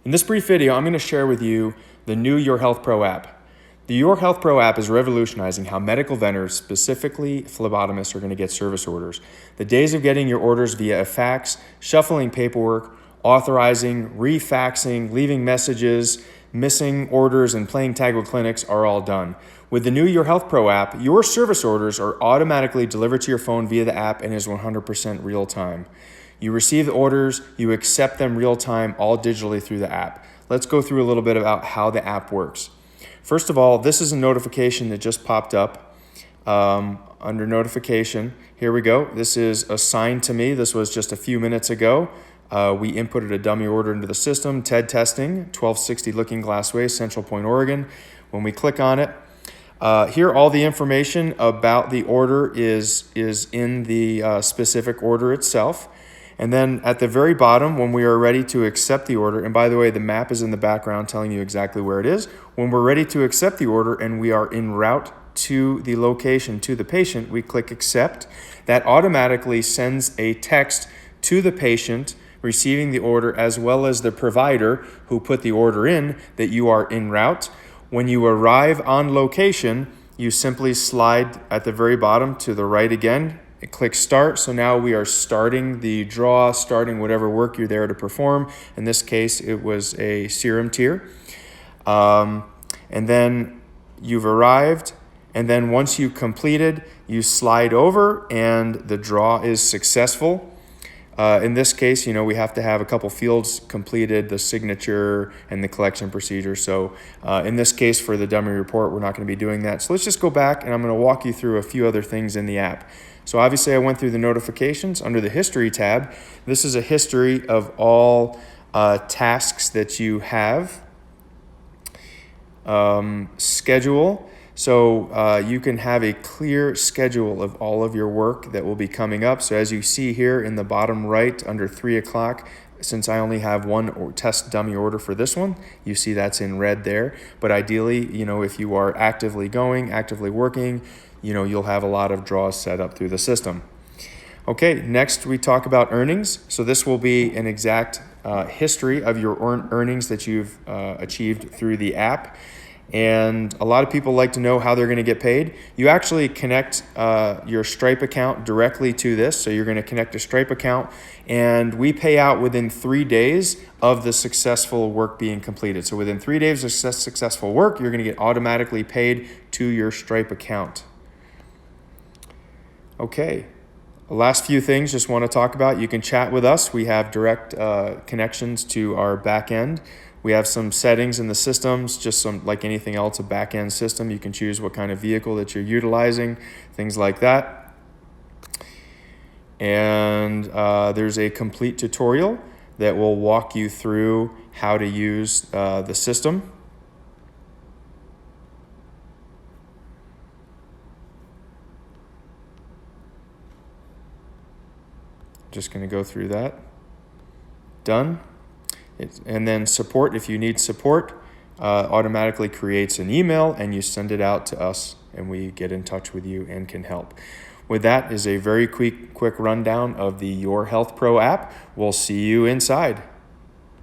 In this brief video, I'm going to share with you the new Yourhealth Pro app. The Yourhealth Pro app is revolutionizing how medical vendors, specifically phlebotomists, are going to get service orders. The days of getting your orders via a fax, shuffling paperwork, authorizing, refaxing, leaving messages, missing orders, and playing tag with clinics are all done. With the new Yourhealth Pro app, your service orders are automatically delivered to your phone via the app and is 100% real time. You receive the orders, you accept them real time, all digitally through the app. Let's go through a little bit about how the app works. First of all, this is a notification that just popped up under notification. Here we go. This is assigned to me. This was just a few minutes ago. We inputted a dummy order into the system, TED testing, 1260 Looking Glass Way, Central Point, Oregon. When we click on it, here all the information about the order is in the specific order itself. And then at the very bottom, when we are ready to accept the order, and by the way, the map is in the background telling you exactly where it is. When we're ready to accept the order and we are en route to the location, to the patient, we click accept. That automatically sends a text to the patient receiving the order, as well as the provider who put the order in, that you are en route. When you arrive on location, you simply slide at the very bottom to the right again, click start. So now we are starting the draw, starting whatever work you're there to perform. In this case, it was a serum tier. And then you've arrived. And then once you completed, you slide over and the draw is successful. In this case, we have to have a couple fields completed, the signature and the collection procedure. So in this case, for the dummy report, we're not going to be doing that. So let's just go back and I'm going to walk you through a few other things in the app. So obviously I went through the notifications. Under the history tab, this is a history of all tasks that you have. Schedule. So you can have a clear schedule of all of your work that will be coming up. So as you see here in the bottom right under 3 o'clock, since I only have one test dummy order for this one, you see that's in red there. But ideally, if you are actively going, actively working, you'll have a lot of draws set up through the system. Okay, next we talk about earnings. So this will be an exact history of your earnings that you've achieved through the app. And a lot of people like to know how they're going to get paid. You actually connect your Stripe account directly to this. So you're going to connect a Stripe account, and we pay out within 3 days of the successful work being completed. So within 3 days of successful work, you're going to get automatically paid to your Stripe account. Okay, the last few things just want to talk about. You can chat with us. We have direct connections to our back end. We have some settings in the systems, just some like anything else, a back-end system. You can choose what kind of vehicle that you're utilizing, things like that. And there's a complete tutorial that will walk you through how to use the system. Just going to go through that. Done. And then support, if you need support, automatically creates an email and you send it out to us and we get in touch with you and can help. With that is a very quick rundown of the Yourhealth Pro app. We'll see you inside.